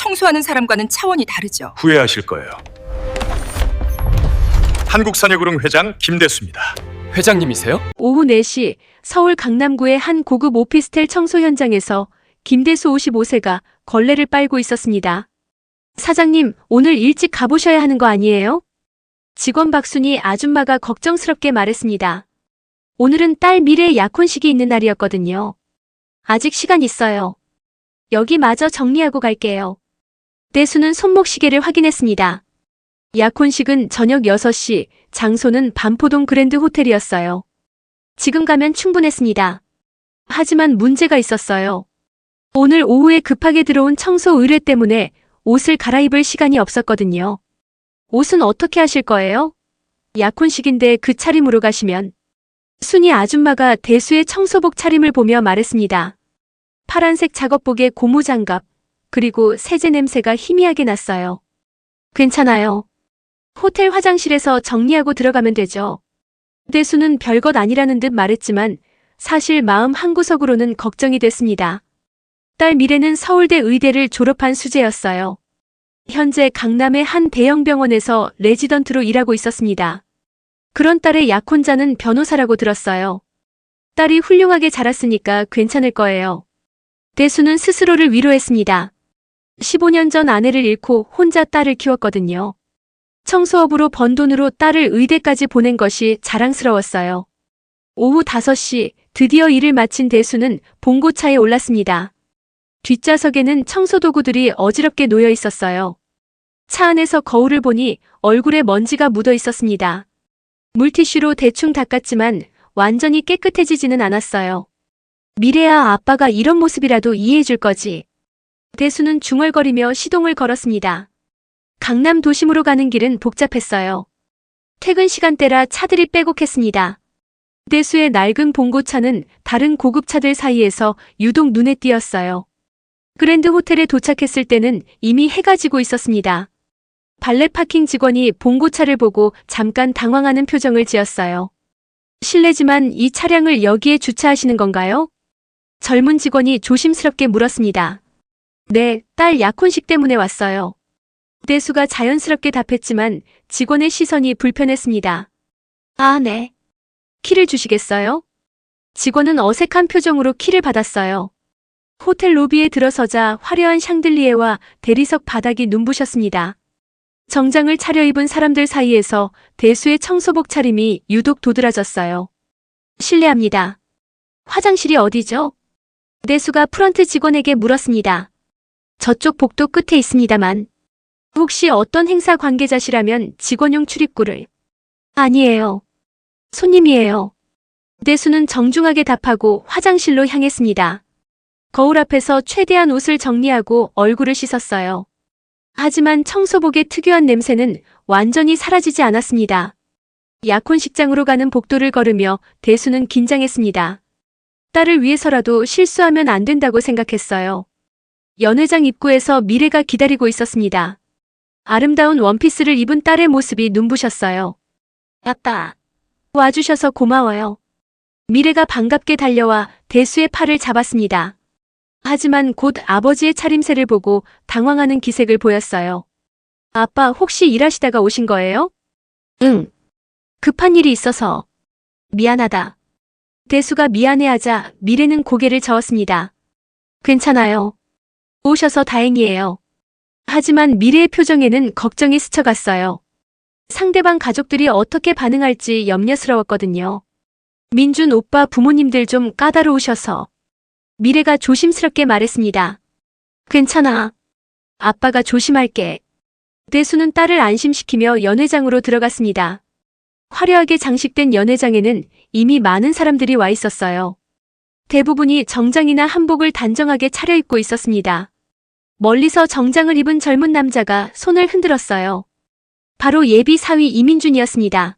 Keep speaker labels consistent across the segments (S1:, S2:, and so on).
S1: 청소하는 사람과는 차원이 다르죠.
S2: 후회하실 거예요. 한국산여그룹 회장 김대수입니다.
S3: 회장님이세요?
S4: 오후 4시 서울 강남구의 한 고급 오피스텔 청소 현장에서 김대수 55세가 걸레를 빨고 있었습니다. 사장님, 오늘 일찍 가보셔야 하는 거 아니에요? 직원 박순이 아줌마가 걱정스럽게 말했습니다. 오늘은 딸 미래의 약혼식이 있는 날이었거든요. 아직 시간 있어요. 여기 마저 정리하고 갈게요. 대수는 손목시계를 확인했습니다. 약혼식은 저녁 6시, 장소는 반포동 그랜드 호텔이었어요. 지금 가면 충분했습니다. 하지만 문제가 있었어요. 오늘 오후에 급하게 들어온 청소 의뢰 때문에 옷을 갈아입을 시간이 없었거든요. 옷은 어떻게 하실 거예요? 약혼식인데 그 차림으로 가시면. 순이 아줌마가 대수의 청소복 차림을 보며 말했습니다. 파란색 작업복에 고무장갑, 그리고 세제 냄새가 희미하게 났어요. 괜찮아요. 호텔 화장실에서 정리하고 들어가면 되죠. 대수는 별것 아니라는 듯 말했지만 사실 마음 한구석으로는 걱정이 됐습니다. 딸 미래는 서울대 의대를 졸업한 수재였어요. 현재 강남의 한 대형 병원에서 레지던트로 일하고 있었습니다. 그런 딸의 약혼자는 변호사라고 들었어요. 딸이 훌륭하게 자랐으니까 괜찮을 거예요. 대수는 스스로를 위로했습니다. 15년 전 아내를 잃고 혼자 딸을 키웠거든요. 청소업으로 번 돈으로 딸을 의대까지 보낸 것이 자랑스러웠어요. 오후 5시 드디어 일을 마친 대수는 봉고차에 올랐습니다. 뒷좌석에는 청소도구들이 어지럽게 놓여 있었어요. 차 안에서 거울을 보니 얼굴에 먼지가 묻어 있었습니다. 물티슈로 대충 닦았지만 완전히 깨끗해지지는 않았어요. 미래야, 아빠가 이런 모습이라도 이해해줄 거지. 대수는 중얼거리며 시동을 걸었습니다. 강남 도심으로 가는 길은 복잡했어요. 퇴근 시간대라 차들이 빼곡했습니다. 대수의 낡은 봉고차는 다른 고급차들 사이에서 유독 눈에 띄었어요. 그랜드 호텔에 도착했을 때는 이미 해가 지고 있었습니다. 발렛 파킹 직원이 봉고차를 보고 잠깐 당황하는 표정을 지었어요. 실례지만 이 차량을 여기에 주차하시는 건가요? 젊은 직원이 조심스럽게 물었습니다. 네, 딸 약혼식 때문에 왔어요. 대수가 자연스럽게 답했지만 직원의 시선이 불편했습니다. 아, 네. 키를 주시겠어요? 직원은 어색한 표정으로 키를 받았어요. 호텔 로비에 들어서자 화려한 샹들리에와 대리석 바닥이 눈부셨습니다. 정장을 차려입은 사람들 사이에서 대수의 청소복 차림이 유독 도드라졌어요. 실례합니다. 화장실이 어디죠? 대수가 프런트 직원에게 물었습니다. 저쪽 복도 끝에 있습니다만. 혹시 어떤 행사 관계자시라면 직원용 출입구를. 아니에요. 손님이에요. 대수는 정중하게 답하고 화장실로 향했습니다. 거울 앞에서 최대한 옷을 정리하고 얼굴을 씻었어요. 하지만 청소복의 특유한 냄새는 완전히 사라지지 않았습니다. 약혼식장으로 가는 복도를 걸으며 대수는 긴장했습니다. 딸을 위해서라도 실수하면 안 된다고 생각했어요. 연회장 입구에서 미래가 기다리고 있었습니다. 아름다운 원피스를 입은 딸의 모습이 눈부셨어요. 아빠, 와주셔서 고마워요. 미래가 반갑게 달려와 대수의 팔을 잡았습니다. 하지만 곧 아버지의 차림새를 보고 당황하는 기색을 보였어요. 아빠, 혹시 일하시다가 오신 거예요? 응. 급한 일이 있어서. 미안하다. 대수가 미안해하자 미래는 고개를 저었습니다. 괜찮아요. 오셔서 다행이에요. 하지만 미래의 표정에는 걱정이 스쳐갔어요. 상대방 가족들이 어떻게 반응할지 염려스러웠거든요. 민준 오빠 부모님들 좀 까다로우셔서. 미래가 조심스럽게 말했습니다. 괜찮아. 아빠가 조심할게. 대수는 딸을 안심시키며 연회장으로 들어갔습니다. 화려하게 장식된 연회장에는 이미 많은 사람들이 와 있었어요. 대부분이 정장이나 한복을 단정하게 차려입고 있었습니다. 멀리서 정장을 입은 젊은 남자가 손을 흔들었어요. 바로 예비 사위 이민준이었습니다.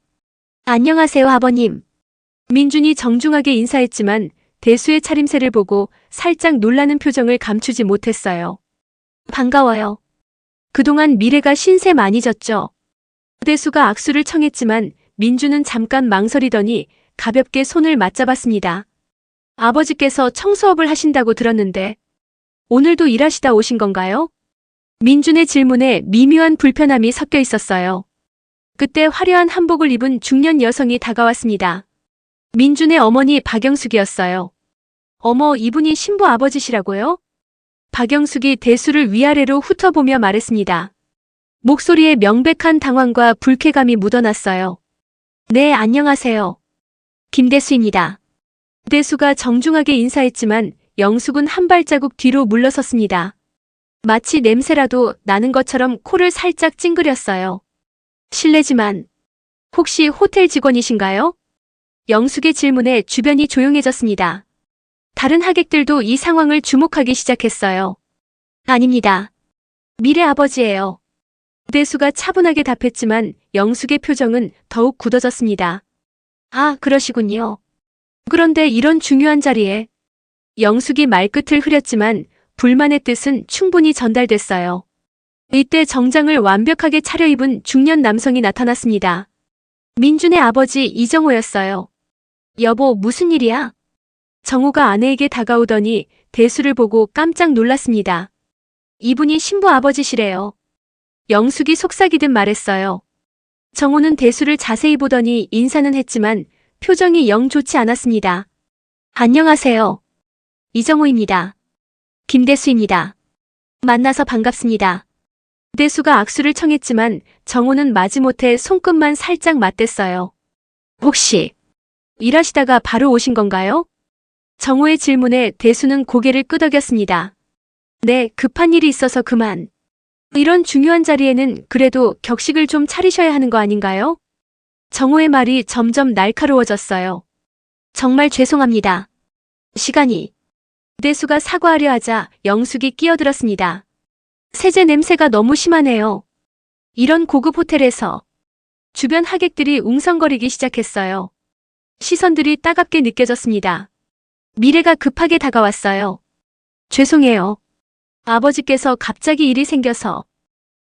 S4: 안녕하세요, 아버님. 민준이 정중하게 인사했지만 대수의 차림새를 보고 살짝 놀라는 표정을 감추지 못했어요. 반가워요. 그동안 미래가 신세 많이 졌죠. 대수가 악수를 청했지만 민준은 잠깐 망설이더니 가볍게 손을 맞잡았습니다. 아버지께서 청소업을 하신다고 들었는데 오늘도 일하시다 오신 건가요? 민준의 질문에 미묘한 불편함이 섞여 있었어요. 그때 화려한 한복을 입은 중년 여성이 다가왔습니다. 민준의 어머니 박영숙이었어요. 어머, 이분이 신부 아버지시라고요? 박영숙이 대수를 위아래로 훑어보며 말했습니다. 목소리에 명백한 당황과 불쾌감이 묻어났어요. 네, 안녕하세요. 김대수입니다. 대수가 정중하게 인사했지만 영숙은 한 발자국 뒤로 물러섰습니다. 마치 냄새라도 나는 것처럼 코를 살짝 찡그렸어요. 실례지만 혹시 호텔 직원이신가요? 영숙의 질문에 주변이 조용해졌습니다. 다른 하객들도 이 상황을 주목하기 시작했어요. 아닙니다. 미래 아버지예요. 대수가 차분하게 답했지만 영숙의 표정은 더욱 굳어졌습니다. 아, 그러시군요. 그런데 이런 중요한 자리에 영숙이 말끝을 흐렸지만 불만의 뜻은 충분히 전달됐어요. 이때 정장을 완벽하게 차려입은 중년 남성이 나타났습니다. 민준의 아버지 이정호였어요. 여보, 무슨 일이야? 정호가 아내에게 다가오더니 대수를 보고 깜짝 놀랐습니다. 이분이 신부 아버지시래요. 영숙이 속삭이듯 말했어요. 정호는 대수를 자세히 보더니 인사는 했지만 표정이 영 좋지 않았습니다. 안녕하세요. 이정호입니다. 김대수입니다. 만나서 반갑습니다. 대수가 악수를 청했지만 정호는 마지못해 손끝만 살짝 맞댔어요. 혹시 일하시다가 바로 오신 건가요? 정호의 질문에 대수는 고개를 끄덕였습니다. 네, 급한 일이 있어서 그만. 이런 중요한 자리에는 그래도 격식을 좀 차리셔야 하는 거 아닌가요? 정호의 말이 점점 날카로워졌어요. 정말 죄송합니다. 시간이. 대수가 사과하려 하자 영숙이 끼어들었습니다. 세제 냄새가 너무 심하네요. 이런 고급 호텔에서 주변 하객들이 웅성거리기 시작했어요. 시선들이 따갑게 느껴졌습니다. 미래가 급하게 다가왔어요. 죄송해요. 아버지께서 갑자기 일이 생겨서.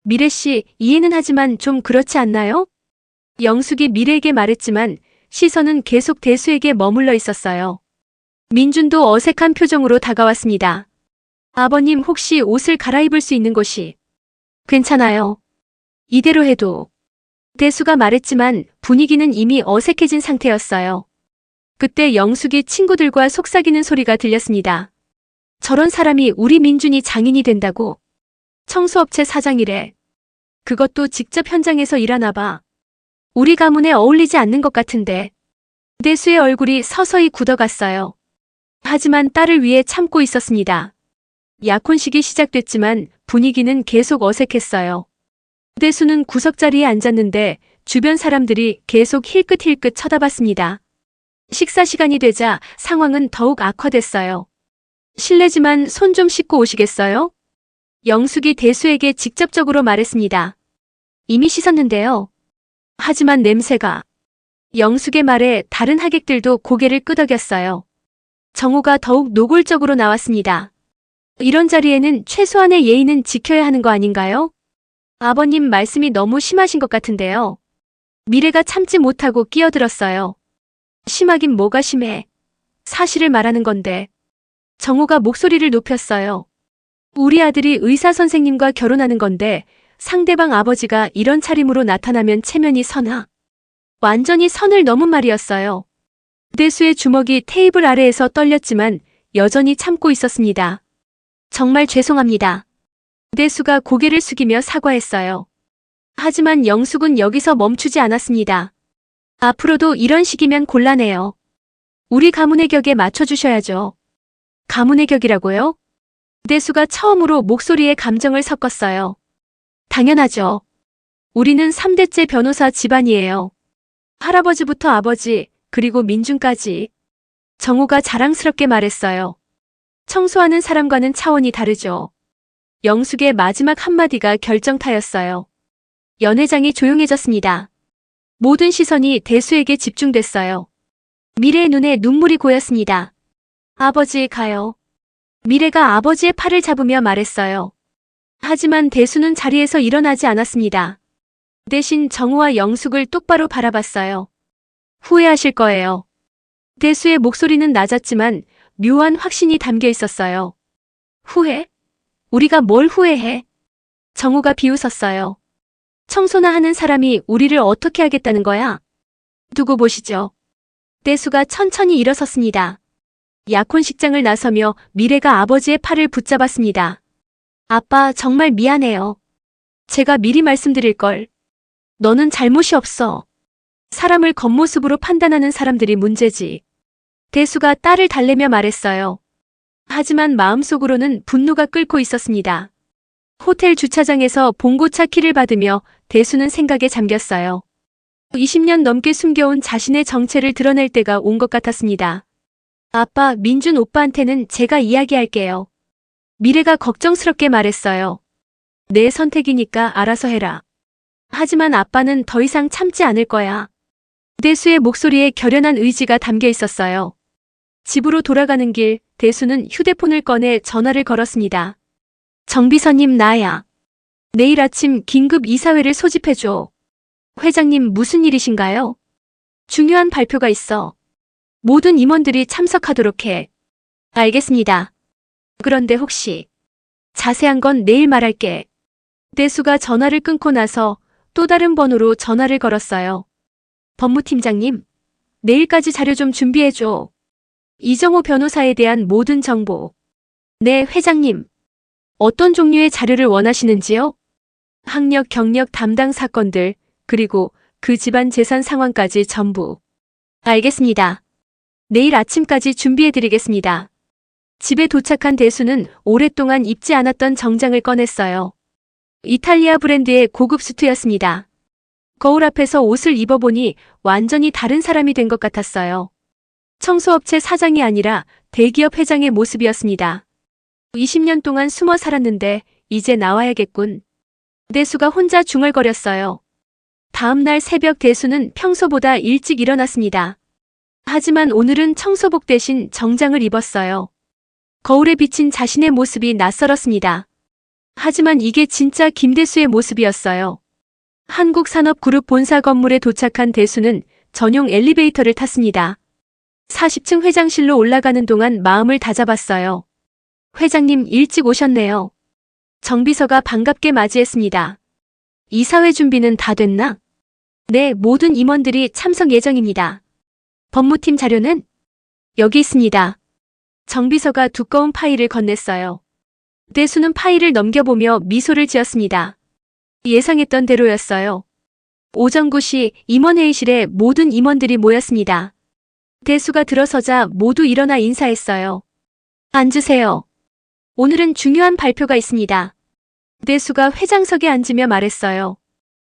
S4: 미래씨, 이해는 하지만 좀 그렇지 않나요? 영숙이 미래에게 말했지만 시선은 계속 대수에게 머물러 있었어요. 민준도 어색한 표정으로 다가왔습니다. 아버님, 혹시 옷을 갈아입을 수 있는 곳이 괜찮아요. 이대로 해도. 대수가 말했지만 분위기는 이미 어색해진 상태였어요. 그때 영숙이 친구들과 속삭이는 소리가 들렸습니다. 저런 사람이 우리 민준이 장인이 된다고? 청소업체 사장이래. 그것도 직접 현장에서 일하나 봐. 우리 가문에 어울리지 않는 것 같은데. 대수의 얼굴이 서서히 굳어갔어요. 하지만 딸을 위해 참고 있었습니다. 약혼식이 시작됐지만 분위기는 계속 어색했어요. 대수는 구석자리에 앉았는데 주변 사람들이 계속 힐끗힐끗 쳐다봤습니다. 식사 시간이 되자 상황은 더욱 악화됐어요. 실례지만 손 좀 씻고 오시겠어요? 영숙이 대수에게 직접적으로 말했습니다. 이미 씻었는데요. 하지만 냄새가. 영숙의 말에 다른 하객들도 고개를 끄덕였어요. 정호가 더욱 노골적으로 나왔습니다. 이런 자리에는 최소한의 예의는 지켜야 하는 거 아닌가요? 아버님 말씀이 너무 심하신 것 같은데요. 미래가 참지 못하고 끼어들었어요. 심하긴 뭐가 심해. 사실을 말하는 건데. 정호가 목소리를 높였어요. 우리 아들이 의사 선생님과 결혼하는 건데 상대방 아버지가 이런 차림으로 나타나면 체면이 서나. 완전히 선을 넘은 말이었어요. 대수의 주먹이 테이블 아래에서 떨렸지만 여전히 참고 있었습니다. 정말 죄송합니다. 대수가 고개를 숙이며 사과했어요. 하지만 영숙은 여기서 멈추지 않았습니다. 앞으로도 이런 식이면 곤란해요. 우리 가문의 격에 맞춰주셔야죠. 가문의 격이라고요? 대수가 처음으로 목소리에 감정을 섞었어요. 당연하죠. 우리는 3대째 변호사 집안이에요. 할아버지부터 아버지, 그리고 민준까지. 정호가 자랑스럽게 말했어요. 청소하는 사람과는 차원이 다르죠. 영숙의 마지막 한마디가 결정타였어요. 연회장이 조용해졌습니다. 모든 시선이 대수에게 집중됐어요. 미래의 눈에 눈물이 고였습니다. 아버지, 가요. 미래가 아버지의 팔을 잡으며 말했어요. 하지만 대수는 자리에서 일어나지 않았습니다. 대신 정우와 영숙을 똑바로 바라봤어요. 후회하실 거예요. 대수의 목소리는 낮았지만 묘한 확신이 담겨 있었어요. 후회? 우리가 뭘 후회해? 정우가 비웃었어요. 청소나 하는 사람이 우리를 어떻게 하겠다는 거야? 두고 보시죠. 대수가 천천히 일어섰습니다. 약혼식장을 나서며 미래가 아버지의 팔을 붙잡았습니다. 아빠, 정말 미안해요. 제가 미리 말씀드릴 걸. 너는 잘못이 없어. 사람을 겉모습으로 판단하는 사람들이 문제지. 대수가 딸을 달래며 말했어요. 하지만 마음속으로는 분노가 끓고 있었습니다. 호텔 주차장에서 봉고차 키를 받으며 대수는 생각에 잠겼어요. 20년 넘게 숨겨온 자신의 정체를 드러낼 때가 온 것 같았습니다. 아빠, 민준 오빠한테는 제가 이야기할게요. 미래가 걱정스럽게 말했어요. 내 선택이니까 알아서 해라. 하지만 아빠는 더 이상 참지 않을 거야. 대수의 목소리에 결연한 의지가 담겨 있었어요. 집으로 돌아가는 길, 대수는 휴대폰을 꺼내 전화를 걸었습니다. 정비서님, 나야. 내일 아침 긴급 이사회를 소집해줘. 회장님, 무슨 일이신가요? 중요한 발표가 있어. 모든 임원들이 참석하도록 해. 알겠습니다. 그런데 혹시 자세한 건 내일 말할게. 대수가 전화를 끊고 나서 또 다른 번호로 전화를 걸었어요. 법무팀장님, 내일까지 자료 좀 준비해줘. 이정호 변호사에 대한 모든 정보. 네, 회장님. 어떤 종류의 자료를 원하시는지요? 학력, 경력, 담당 사건들, 그리고 그 집안 재산 상황까지 전부. 알겠습니다. 내일 아침까지 준비해드리겠습니다. 집에 도착한 대수는 오랫동안 입지 않았던 정장을 꺼냈어요. 이탈리아 브랜드의 고급 수트였습니다. 거울 앞에서 옷을 입어보니 완전히 다른 사람이 된 것 같았어요. 청소업체 사장이 아니라 대기업 회장의 모습이었습니다. 20년 동안 숨어 살았는데 이제 나와야겠군. 대수가 혼자 중얼거렸어요. 다음 날 새벽 대수는 평소보다 일찍 일어났습니다. 하지만 오늘은 청소복 대신 정장을 입었어요. 거울에 비친 자신의 모습이 낯설었습니다. 하지만 이게 진짜 김대수의 모습이었어요. 한국산업그룹 본사 건물에 도착한 대수는 전용 엘리베이터를 탔습니다. 40층 회장실로 올라가는 동안 마음을 다잡았어요. 회장님, 일찍 오셨네요. 정비서가 반갑게 맞이했습니다. 이사회 준비는 다 됐나? 네, 모든 임원들이 참석 예정입니다. 법무팀 자료는? 여기 있습니다. 정비서가 두꺼운 파일을 건넸어요. 대수는 파일을 넘겨보며 미소를 지었습니다. 예상했던 대로였어요. 오전 9시 임원회의실에 모든 임원들이 모였습니다. 대수가 들어서자 모두 일어나 인사했어요. 앉으세요. 오늘은 중요한 발표가 있습니다. 대수가 회장석에 앉으며 말했어요.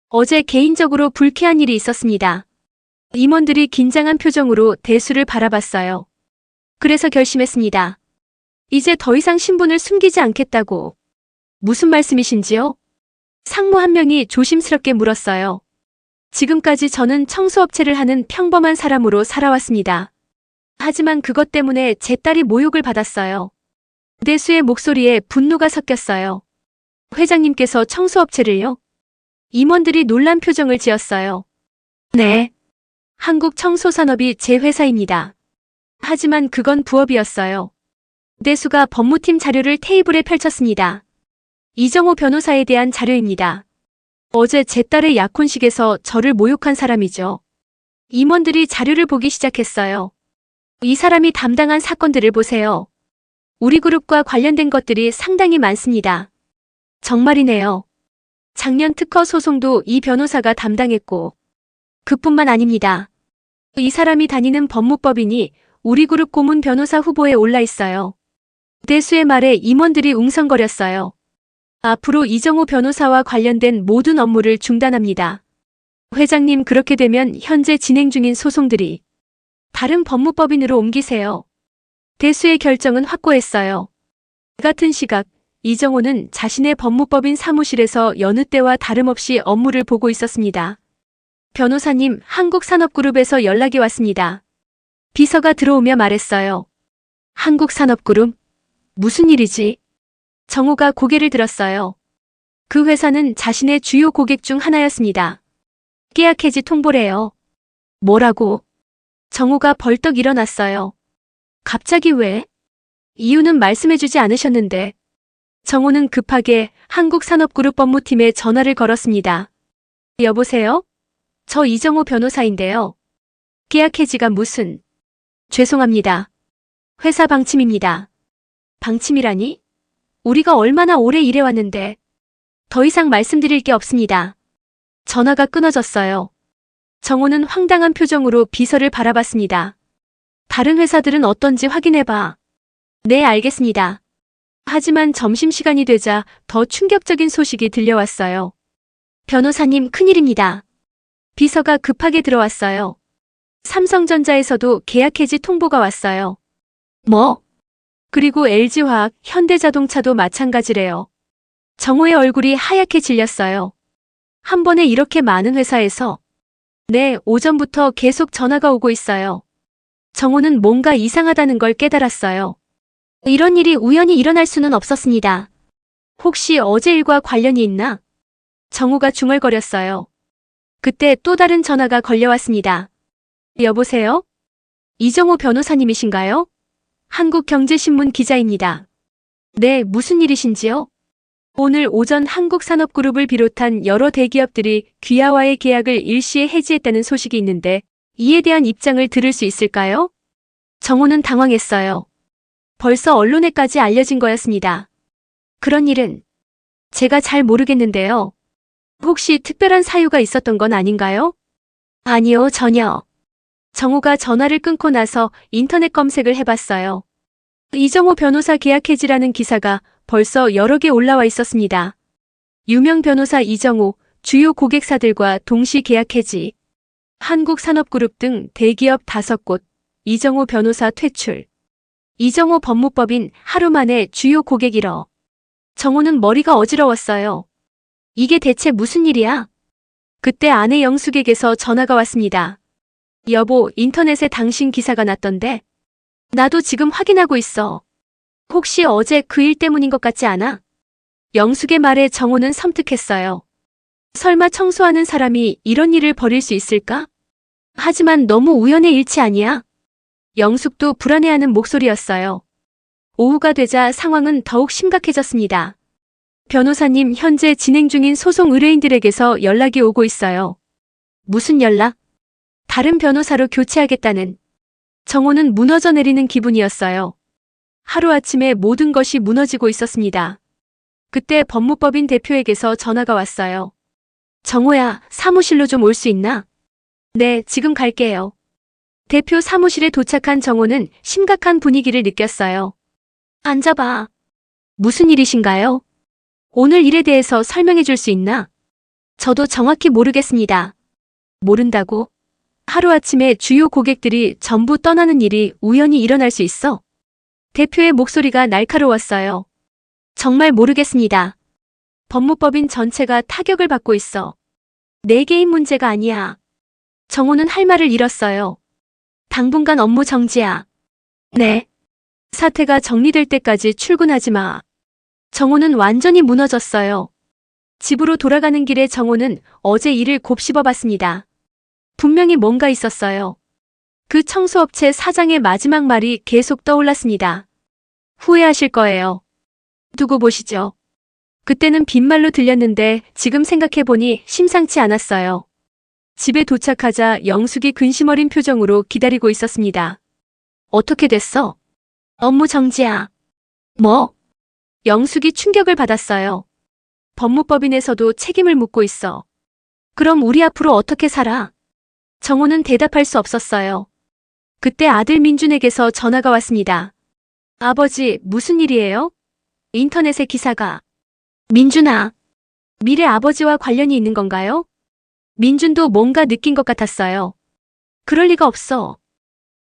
S4: 어제 개인적으로 불쾌한 일이 있었습니다. 임원들이 긴장한 표정으로 대수를 바라봤어요. 그래서 결심했습니다. 이제 더 이상 신분을 숨기지 않겠다고. 무슨 말씀이신지요? 상무 한 명이 조심스럽게 물었어요. 지금까지 저는 청소업체를 하는 평범한 사람으로 살아왔습니다. 하지만 그것 때문에 제 딸이 모욕을 받았어요. 대수의 목소리에 분노가 섞였어요. 회장님께서 청소업체를요? 임원들이 놀란 표정을 지었어요. 네. 한국청소산업이 제 회사입니다. 하지만 그건 부업이었어요. 대수가 법무팀 자료를 테이블에 펼쳤습니다. 이정호 변호사에 대한 자료입니다. 어제 제 딸의 약혼식에서 저를 모욕한 사람이죠. 임원들이 자료를 보기 시작했어요. 이 사람이 담당한 사건들을 보세요. 우리 그룹과 관련된 것들이 상당히 많습니다. 정말이네요. 작년 특허 소송도 이 변호사가 담당했고, 그뿐만 아닙니다. 이 사람이 다니는 법무법인이 우리 그룹 고문 변호사 후보에 올라 있어요. 대수의 말에 임원들이 웅성거렸어요. 앞으로 이정호 변호사와 관련된 모든 업무를 중단합니다. 회장님, 그렇게 되면 현재 진행 중인 소송들이 다른 법무법인으로 옮기세요. 대수의 결정은 확고했어요. 같은 시각, 이정호는 자신의 법무법인 사무실에서 여느 때와 다름없이 업무를 보고 있었습니다. 변호사님, 한국산업그룹에서 연락이 왔습니다. 비서가 들어오며 말했어요. 한국산업그룹? 무슨 일이지? 정호가 고개를 들었어요. 그 회사는 자신의 주요 고객 중 하나였습니다. 계약 해지 통보래요. 뭐라고? 정호가 벌떡 일어났어요. 갑자기 왜? 이유는 말씀해주지 않으셨는데. 정호는 급하게 한국산업그룹 법무팀에 전화를 걸었습니다. 여보세요? 저 이정호 변호사인데요. 계약 해지가 무슨... 죄송합니다. 회사 방침입니다. 방침이라니? 우리가 얼마나 오래 일해왔는데. 더 이상 말씀드릴 게 없습니다. 전화가 끊어졌어요. 정호는 황당한 표정으로 비서를 바라봤습니다. 다른 회사들은 어떤지 확인해봐. 네, 알겠습니다. 하지만 점심시간이 되자 더 충격적인 소식이 들려왔어요. 변호사님, 큰일입니다. 비서가 급하게 들어왔어요. 삼성전자에서도 계약 해지 통보가 왔어요. 뭐? 그리고 LG화학, 현대자동차도 마찬가지래요. 정호의 얼굴이 하얗게 질렸어요. 한 번에 이렇게 많은 회사에서. 네, 오전부터 계속 전화가 오고 있어요. 정호는 뭔가 이상하다는 걸 깨달았어요. 이런 일이 우연히 일어날 수는 없었습니다. 혹시 어제 일과 관련이 있나? 정호가 중얼거렸어요. 그때 또 다른 전화가 걸려왔습니다. 여보세요? 이정호 변호사님이신가요? 한국경제신문 기자입니다. 네, 무슨 일이신지요? 오늘 오전 한국산업그룹을 비롯한 여러 대기업들이 귀하와의 계약을 일시에 해지했다는 소식이 있는데 이에 대한 입장을 들을 수 있을까요? 정호는 당황했어요. 벌써 언론에까지 알려진 거였습니다. 그런 일은 제가 잘 모르겠는데요. 혹시 특별한 사유가 있었던 건 아닌가요? 아니요, 전혀. 정호가 전화를 끊고 나서 인터넷 검색을 해봤어요. 이정호 변호사 계약 해지라는 기사가 벌써 여러 개 올라와 있었습니다. 유명 변호사 이정호, 주요 고객사들과 동시 계약 해지. 한국산업그룹 등 대기업 5곳, 이정호 변호사 퇴출. 이정호 법무법인 하루 만에 주요 고객 1억. 정호는 머리가 어지러웠어요. 이게 대체 무슨 일이야? 그때 아내 영숙에게서 전화가 왔습니다. 여보, 인터넷에 당신 기사가 났던데. 나도 지금 확인하고 있어. 혹시 어제 그 일 때문인 것 같지 않아? 영숙의 말에 정호는 섬뜩했어요. 설마 청소하는 사람이 이런 일을 벌일 수 있을까? 하지만 너무 우연의 일치 아니야? 영숙도 불안해하는 목소리였어요. 오후가 되자 상황은 더욱 심각해졌습니다. 변호사님, 현재 진행 중인 소송 의뢰인들에게서 연락이 오고 있어요. 무슨 연락? 다른 변호사로 교체하겠다는. 정호는 무너져 내리는 기분이었어요. 하루아침에 모든 것이 무너지고 있었습니다. 그때 법무법인 대표에게서 전화가 왔어요. 정호야, 사무실로 좀 올 수 있나? 네, 지금 갈게요. 대표 사무실에 도착한 정호는 심각한 분위기를 느꼈어요. 앉아봐. 무슨 일이신가요? 오늘 일에 대해서 설명해 줄 수 있나? 저도 정확히 모르겠습니다. 모른다고? 하루아침에 주요 고객들이 전부 떠나는 일이 우연히 일어날 수 있어? 대표의 목소리가 날카로웠어요. 정말 모르겠습니다. 법무법인 전체가 타격을 받고 있어. 내 개인 문제가 아니야. 정호는 할 말을 잃었어요. 당분간 업무 정지야. 네. 사태가 정리될 때까지 출근하지 마. 정호는 완전히 무너졌어요. 집으로 돌아가는 길에 정호는 어제 일을 곱씹어봤습니다. 분명히 뭔가 있었어요. 그 청소업체 사장의 마지막 말이 계속 떠올랐습니다. 후회하실 거예요. 두고 보시죠. 그때는 빈말로 들렸는데 지금 생각해보니 심상치 않았어요. 집에 도착하자 영숙이 근심 어린 표정으로 기다리고 있었습니다. 어떻게 됐어? 업무 정지야. 뭐? 영숙이 충격을 받았어요. 법무법인에서도 책임을 묻고 있어. 그럼 우리 앞으로 어떻게 살아? 정호는 대답할 수 없었어요. 그때 아들 민준에게서 전화가 왔습니다. 아버지, 무슨 일이에요? 인터넷에 기사가. 민준아, 미래 아버지와 관련이 있는 건가요? 민준도 뭔가 느낀 것 같았어요. 그럴 리가 없어.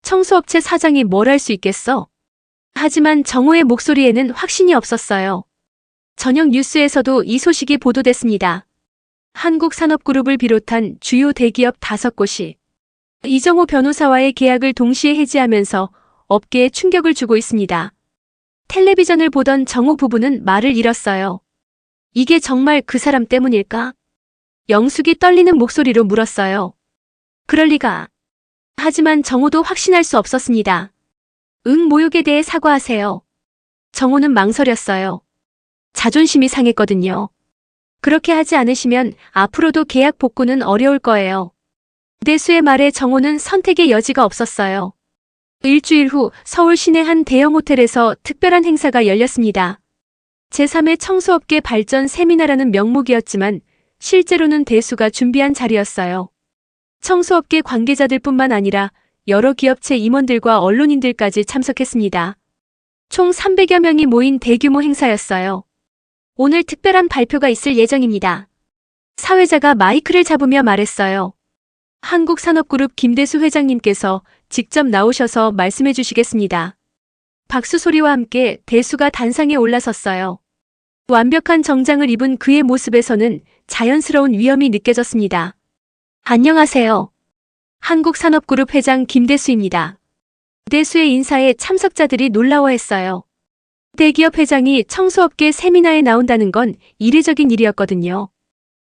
S4: 청소업체 사장이 뭘 할 수 있겠어? 하지만 정호의 목소리에는 확신이 없었어요. 저녁 뉴스에서도 이 소식이 보도됐습니다. 한국산업그룹을 비롯한 주요 대기업 5곳이 이정호 변호사와의 계약을 동시에 해지하면서 업계에 충격을 주고 있습니다. 텔레비전을 보던 정호 부부는 말을 잃었어요. 이게 정말 그 사람 때문일까? 영숙이 떨리는 목소리로 물었어요. 그럴 리가. 하지만 정호도 확신할 수 없었습니다. 모욕에 대해 사과하세요. 정호는 망설였어요. 자존심이 상했거든요. 그렇게 하지 않으시면 앞으로도 계약 복구는 어려울 거예요. 대수의 말에 정호는 선택의 여지가 없었어요. 일주일 후 서울 시내 한 대형 호텔에서 특별한 행사가 열렸습니다. 제3회 청소업계 발전 세미나라는 명목이었지만 실제로는 대수가 준비한 자리였어요. 청소업계 관계자들뿐만 아니라 여러 기업체 임원들과 언론인들까지 참석했습니다. 총 300여 명이 모인 대규모 행사였어요. 오늘 특별한 발표가 있을 예정입니다. 사회자가 마이크를 잡으며 말했어요. 한국산업그룹 김대수 회장님께서 직접 나오셔서 말씀해 주시겠습니다. 박수 소리와 함께 대수가 단상에 올라섰어요. 완벽한 정장을 입은 그의 모습에서는 자연스러운 위엄이 느껴졌습니다. 안녕하세요. 한국산업그룹 회장 김대수입니다. 대수의 인사에 참석자들이 놀라워했어요. 대기업 회장이 청소업계 세미나에 나온다는 건 이례적인 일이었거든요.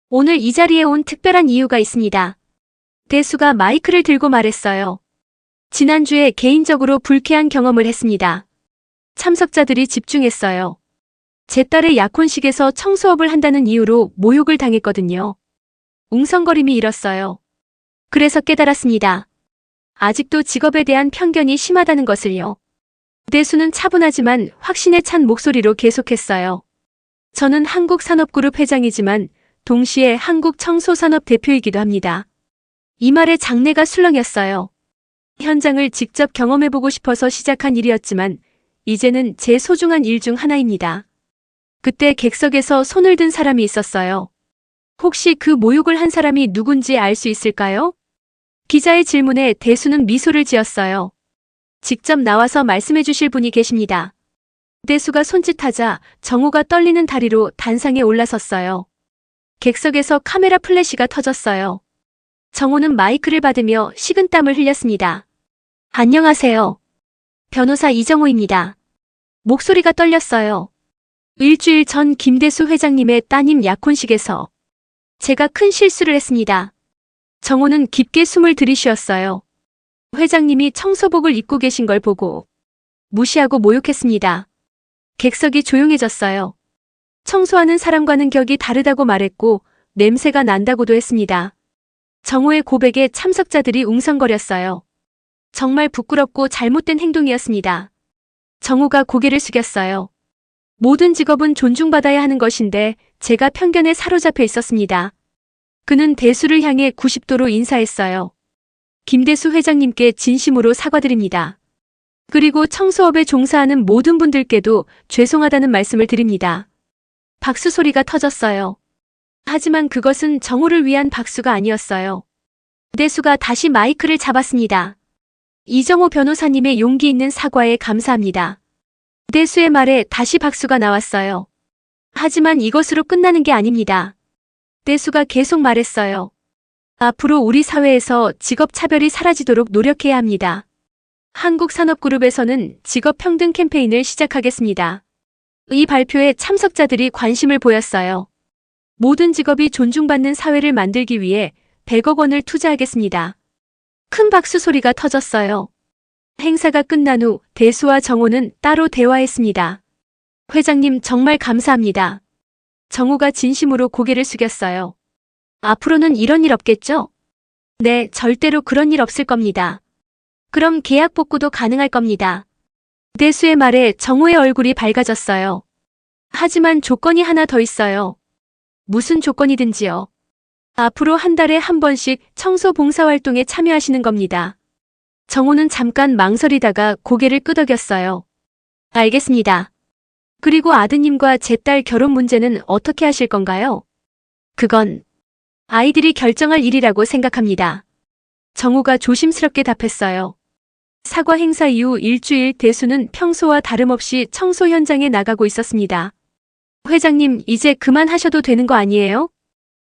S4: 오늘 이 자리에 온 특별한 이유가 있습니다. 대수가 마이크를 들고 말했어요. 지난주에 개인적으로 불쾌한 경험을 했습니다. 참석자들이 집중했어요. 제 딸의 약혼식에서 청소업을 한다는 이유로 모욕을 당했거든요. 웅성거림이 일었어요. 그래서 깨달았습니다. 아직도 직업에 대한 편견이 심하다는 것을요. 대수는 차분하지만 확신에 찬 목소리로 계속했어요. 저는 한국산업그룹 회장이지만 동시에 한국청소산업 대표이기도 합니다. 이 말에 장내가 술렁였어요. 현장을 직접 경험해보고 싶어서 시작한 일이었지만 이제는 제 소중한 일 중 하나입니다. 그때 객석에서 손을 든 사람이 있었어요. 혹시 그 모욕을 한 사람이 누군지 알 수 있을까요? 기자의 질문에 대수는 미소를 지었어요. 직접 나와서 말씀해 주실 분이 계십니다. 대수가 손짓하자 정호가 떨리는 다리로 단상에 올라섰어요. 객석에서 카메라 플래시가 터졌어요. 정호는 마이크를 받으며 식은땀을 흘렸습니다. 안녕하세요. 변호사 이정호입니다. 목소리가 떨렸어요. 일주일 전 김대수 회장님의 따님 약혼식에서 제가 큰 실수를 했습니다. 정호는 깊게 숨을 들이쉬었어요. 회장님이 청소복을 입고 계신 걸 보고 무시하고 모욕했습니다. 객석이 조용해졌어요. 청소하는 사람과는 격이 다르다고 말했고 냄새가 난다고도 했습니다. 정호의 고백에 참석자들이 웅성거렸어요. 정말 부끄럽고 잘못된 행동이었습니다. 정호가 고개를 숙였어요. 모든 직업은 존중받아야 하는 것인데 제가 편견에 사로잡혀 있었습니다. 그는 대수를 향해 90도로 인사했어요. 김대수 회장님께 진심으로 사과드립니다. 그리고 청소업에 종사하는 모든 분들께도 죄송하다는 말씀을 드립니다. 박수 소리가 터졌어요. 하지만 그것은 정호를 위한 박수가 아니었어요. 대수가 다시 마이크를 잡았습니다. 이정호 변호사님의 용기 있는 사과에 감사합니다. 대수의 말에 다시 박수가 나왔어요. 하지만 이것으로 끝나는 게 아닙니다. 대수가 계속 말했어요. 앞으로 우리 사회에서 직업차별이 사라지도록 노력해야 합니다. 한국산업그룹에서는 직업평등 캠페인을 시작하겠습니다. 이 발표에 참석자들이 관심을 보였어요. 모든 직업이 존중받는 사회를 만들기 위해 100억 원을 투자하겠습니다. 큰 박수 소리가 터졌어요. 행사가 끝난 후 대수와 정호는 따로 대화했습니다. 회장님 정말 감사합니다. 정호가 진심으로 고개를 숙였어요. 앞으로는 이런 일 없겠죠? 네, 절대로 그런 일 없을 겁니다. 그럼 계약 복구도 가능할 겁니다. 대수의 말에 정호의 얼굴이 밝아졌어요. 하지만 조건이 하나 더 있어요. 무슨 조건이든지요. 앞으로 한 달에 한 번씩 청소 봉사활동에 참여하시는 겁니다. 정호는 잠깐 망설이다가 고개를 끄덕였어요. 알겠습니다. 그리고 아드님과 제 딸 결혼 문제는 어떻게 하실 건가요? 그건 아이들이 결정할 일이라고 생각합니다. 정호가 조심스럽게 답했어요. 사과 행사 이후 일주일 대수는 평소와 다름없이 청소 현장에 나가고 있었습니다. 회장님, 이제 그만하셔도 되는 거 아니에요?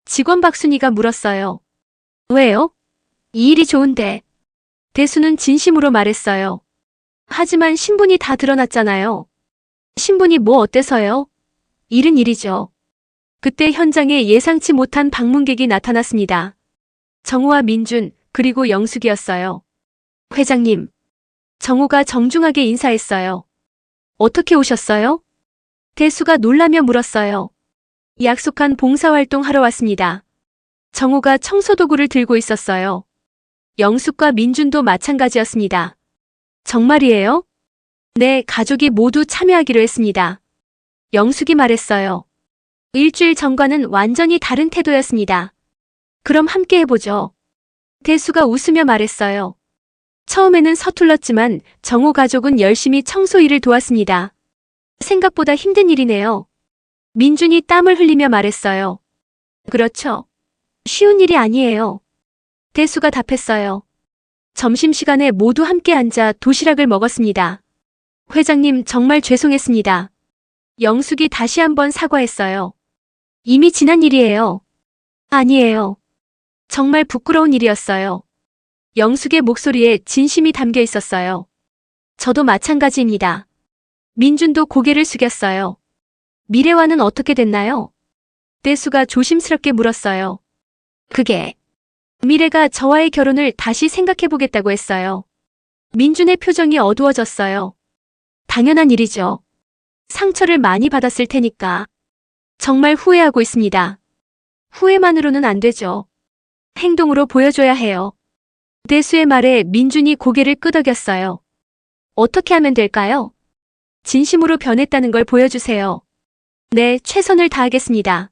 S4: 직원 박순이가 물었어요. 왜요? 이 일이 좋은데. 대수는 진심으로 말했어요. 하지만 신분이 다 드러났잖아요. 신분이 뭐 어때서요? 일은 일이죠. 그때 현장에 예상치 못한 방문객이 나타났습니다. 정호와 민준, 그리고 영숙이었어요. 회장님. 정호가 정중하게 인사했어요. 어떻게 오셨어요? 대수가 놀라며 물었어요. 약속한 봉사활동 하러 왔습니다. 정호가 청소도구를 들고 있었어요. 영숙과 민준도 마찬가지였습니다. 정말이에요? 네, 가족이 모두 참여하기로 했습니다. 영숙이 말했어요. 일주일 전과는 완전히 다른 태도였습니다. 그럼 함께 해보죠. 대수가 웃으며 말했어요. 처음에는 서툴렀지만 정호 가족은 열심히 청소 일을 도왔습니다. 생각보다 힘든 일이네요. 민준이 땀을 흘리며 말했어요. 그렇죠. 쉬운 일이 아니에요. 대수가 답했어요. 점심시간에 모두 함께 앉아 도시락을 먹었습니다. 회장님, 정말 죄송했습니다. 영숙이 다시 한번 사과했어요. 이미 지난 일이에요. 아니에요. 정말 부끄러운 일이었어요. 영숙의 목소리에 진심이 담겨 있었어요. 저도 마찬가지입니다. 민준도 고개를 숙였어요. 미래와는 어떻게 됐나요? 대수가 조심스럽게 물었어요. 그게 미래가 저와의 결혼을 다시 생각해보겠다고 했어요. 민준의 표정이 어두워졌어요. 당연한 일이죠. 상처를 많이 받았을 테니까. 정말 후회하고 있습니다. 후회만으로는 안 되죠. 행동으로 보여줘야 해요. 대수의 말에 민준이 고개를 끄덕였어요. 어떻게 하면 될까요? 진심으로 변했다는 걸 보여주세요. 네, 최선을 다하겠습니다.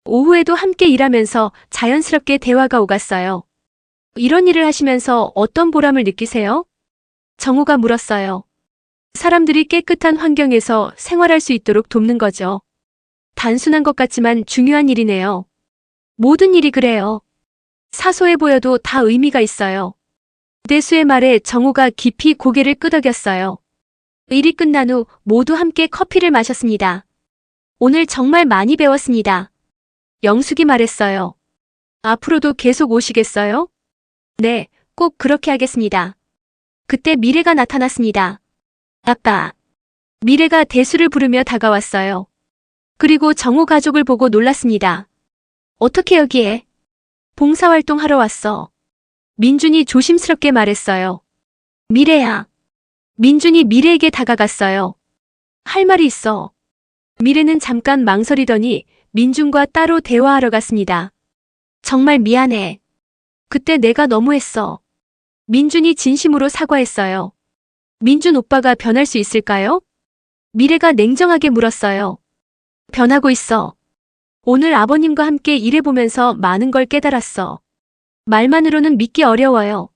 S4: 오후에도 함께 일하면서 자연스럽게 대화가 오갔어요. 이런 일을 하시면서 어떤 보람을 느끼세요? 정호가 물었어요. 사람들이 깨끗한 환경에서 생활할 수 있도록 돕는 거죠. 단순한 것 같지만 중요한 일이네요. 모든 일이 그래요. 사소해 보여도 다 의미가 있어요. 대수의 말에 정호가 깊이 고개를 끄덕였어요. 일이 끝난 후 모두 함께 커피를 마셨습니다. 오늘 정말 많이 배웠습니다. 영숙이 말했어요. 앞으로도 계속 오시겠어요? 네, 꼭 그렇게 하겠습니다. 그때 미래가 나타났습니다. 아빠. 미래가 대수를 부르며 다가왔어요. 그리고 정호 가족을 보고 놀랐습니다. 어떻게 여기에? 봉사활동 하러 왔어. 민준이 조심스럽게 말했어요. 미래야. 민준이 미래에게 다가갔어요. 할 말이 있어. 미래는 잠깐 망설이더니 민준과 따로 대화하러 갔습니다. 정말 미안해. 그때 내가 너무했어. 민준이 진심으로 사과했어요. 민준 오빠가 변할 수 있을까요? 미래가 냉정하게 물었어요. 변하고 있어. 오늘 아버님과 함께 일해보면서 많은 걸 깨달았어. 말만으로는 믿기 어려워요.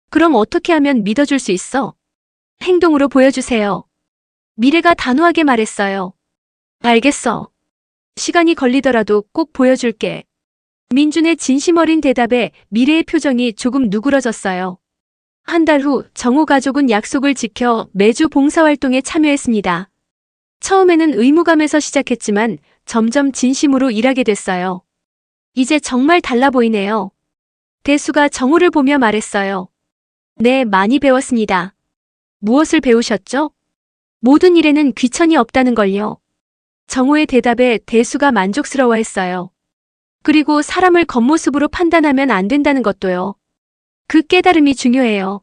S4: 그럼 어떻게 하면 믿어줄 수 있어? 행동으로 보여주세요. 미래가 단호하게 말했어요. 알겠어. 시간이 걸리더라도 꼭 보여줄게. 민준의 진심 어린 대답에 미래의 표정이 조금 누그러졌어요. 한 달 후 정호 가족은 약속을 지켜 매주 봉사활동에 참여했습니다. 처음에는 의무감에서 시작했지만 점점 진심으로 일하게 됐어요. 이제 정말 달라 보이네요. 대수가 정호를 보며 말했어요. 네, 많이 배웠습니다. 무엇을 배우셨죠? 모든 일에는 귀천이 없다는 걸요. 정호의 대답에 대수가 만족스러워했어요. 그리고 사람을 겉모습으로 판단하면 안 된다는 것도요. 그 깨달음이 중요해요.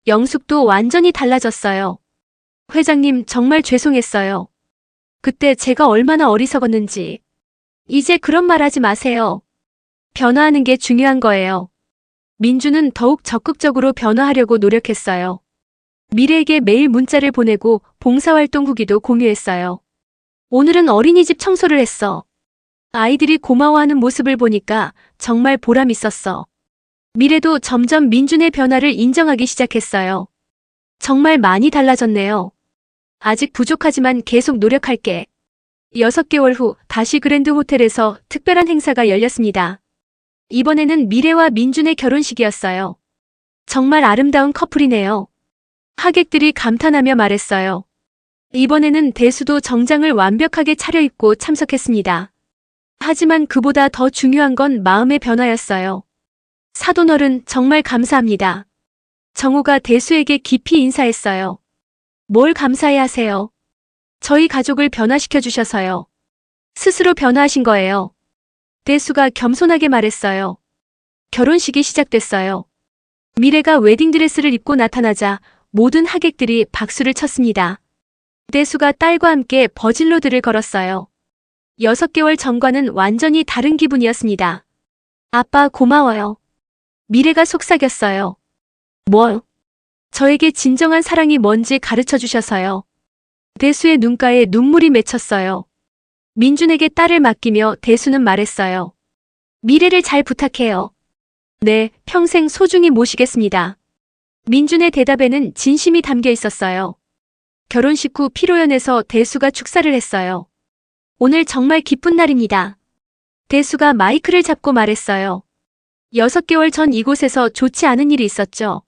S4: 영숙도 완전히 달라졌어요. 회장님, 정말 죄송했어요. 그때 제가 얼마나 어리석었는지. 이제 그런 말 하지 마세요. 변화하는 게 중요한 거예요. 민주는 더욱 적극적으로 변화하려고 노력했어요. 미래에게 매일 문자를 보내고 봉사활동 후기도 공유했어요. 오늘은 어린이집 청소를 했어. 아이들이 고마워하는 모습을 보니까 정말 보람 있었어. 미래도 점점 민준의 변화를 인정하기 시작했어요. 정말 많이 달라졌네요. 아직 부족하지만 계속 노력할게. 6개월 후 다시 그랜드 호텔에서 특별한 행사가 열렸습니다. 이번에는 미래와 민준의 결혼식이었어요. 정말 아름다운 커플이네요. 하객들이 감탄하며 말했어요. 이번에는 대수도 정장을 완벽하게 차려입고 참석했습니다. 하지만 그보다 더 중요한 건 마음의 변화였어요. 사돈어른, 정말 감사합니다. 정호가 대수에게 깊이 인사했어요. 뭘 감사해 하세요? 저희 가족을 변화시켜 주셔서요. 스스로 변화하신 거예요. 대수가 겸손하게 말했어요. 결혼식이 시작됐어요. 미래가 웨딩드레스를 입고 나타나자 모든 하객들이 박수를 쳤습니다. 대수가 딸과 함께 버질로드를 걸었어요. 6개월 전과는 완전히 다른 기분이었습니다. 아빠 고마워요. 미래가 속삭였어요. 뭘? 저에게 진정한 사랑이 뭔지 가르쳐 주셔서요. 대수의 눈가에 눈물이 맺혔어요. 민준에게 딸을 맡기며 대수는 말했어요. 미래를 잘 부탁해요. 네, 평생 소중히 모시겠습니다. 민준의 대답에는 진심이 담겨 있었어요. 결혼식 후 피로연에서 대수가 축사를 했어요. 오늘 정말 기쁜 날입니다. 대수가 마이크를 잡고 말했어요. 6개월 전 이곳에서 좋지 않은 일이 있었죠.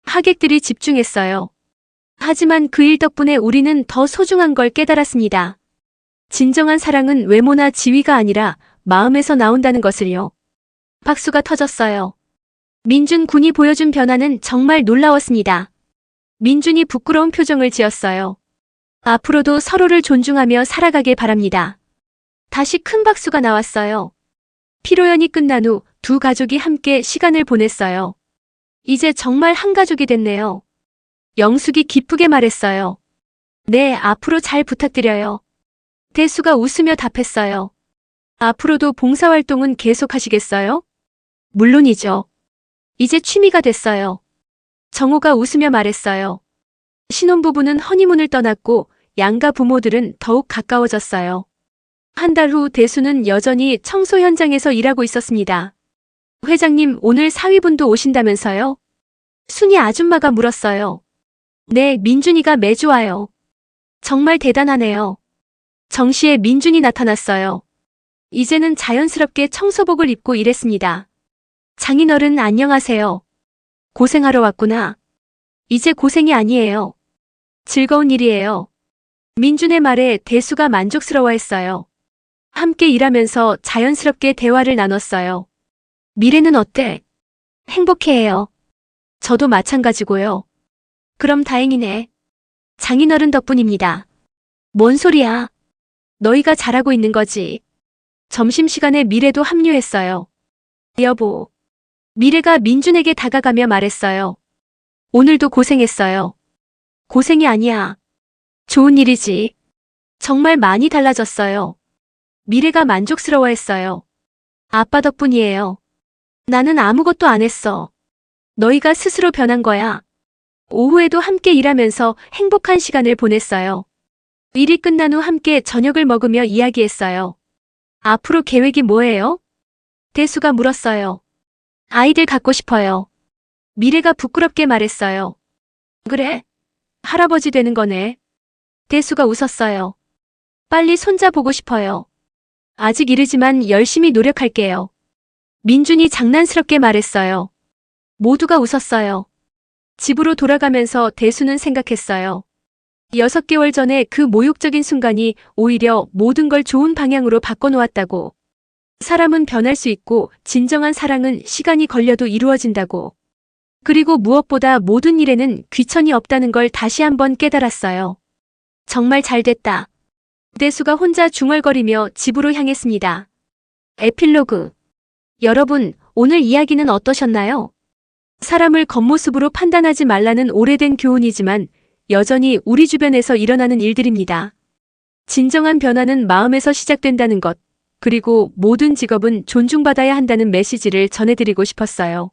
S4: 하객들이 집중했어요. 하지만 그 일 덕분에 우리는 더 소중한 걸 깨달았습니다. 진정한 사랑은 외모나 지위가 아니라 마음에서 나온다는 것을요. 박수가 터졌어요. 민준 군이 보여준 변화는 정말 놀라웠습니다. 민준이 부끄러운 표정을 지었어요. 앞으로도 서로를 존중하며 살아가길 바랍니다. 다시 큰 박수가 나왔어요. 피로연이 끝난 후 두 가족이 함께 시간을 보냈어요. 이제 정말 한 가족이 됐네요. 영숙이 기쁘게 말했어요. 네, 앞으로 잘 부탁드려요. 대수가 웃으며 답했어요. 앞으로도 봉사활동은 계속하시겠어요? 물론이죠. 이제 취미가 됐어요. 정호가 웃으며 말했어요. 신혼부부는 허니문을 떠났고 양가 부모들은 더욱 가까워졌어요. 한 달 후 대수는 여전히 청소 현장에서 일하고 있었습니다. 회장님, 오늘 사위분도 오신다면서요? 순이 아줌마가 물었어요. 네, 민준이가 매주 와요. 정말 대단하네요. 정시에 민준이 나타났어요. 이제는 자연스럽게 청소복을 입고 일했습니다. 장인어른 안녕하세요. 고생하러 왔구나. 이제 고생이 아니에요. 즐거운 일이에요. 민준의 말에 대수가 만족스러워했어요. 함께 일하면서 자연스럽게 대화를 나눴어요. 미래는 어때? 행복해해요. 저도 마찬가지고요. 그럼 다행이네. 장인어른 덕분입니다. 뭔 소리야? 너희가 잘하고 있는 거지. 점심시간에 미래도 합류했어요. 여보. 미래가 민준에게 다가가며 말했어요. 오늘도 고생했어요. 고생이 아니야. 좋은 일이지. 정말 많이 달라졌어요. 미래가 만족스러워했어요. 아빠 덕분이에요. 나는 아무것도 안 했어. 너희가 스스로 변한 거야. 오후에도 함께 일하면서 행복한 시간을 보냈어요. 일이 끝난 후 함께 저녁을 먹으며 이야기했어요. 앞으로 계획이 뭐예요? 대수가 물었어요. 아이들 갖고 싶어요. 미래가 부끄럽게 말했어요. 그래? 할아버지 되는 거네. 대수가 웃었어요. 빨리 손자 보고 싶어요. 아직 이르지만 열심히 노력할게요. 민준이 장난스럽게 말했어요. 모두가 웃었어요. 집으로 돌아가면서 대수는 생각했어요. 6개월 전에 그 모욕적인 순간이 오히려 모든 걸 좋은 방향으로 바꿔놓았다고. 사람은 변할 수 있고 진정한 사랑은 시간이 걸려도 이루어진다고. 그리고 무엇보다 모든 일에는 귀천이 없다는 걸 다시 한번 깨달았어요. 정말 잘 됐다. 대수가 혼자 중얼거리며 집으로 향했습니다. 에필로그. 여러분, 오늘 이야기는 어떠셨나요? 사람을 겉모습으로 판단하지 말라는 오래된 교훈이지만 여전히 우리 주변에서 일어나는 일들입니다. 진정한 변화는 마음에서 시작된다는 것, 그리고 모든 직업은 존중받아야 한다는 메시지를 전해드리고 싶었어요.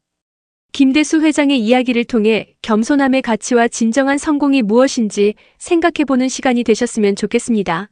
S4: 김대수 회장의 이야기를 통해 겸손함의 가치와 진정한 성공이 무엇인지 생각해보는 시간이 되셨으면 좋겠습니다.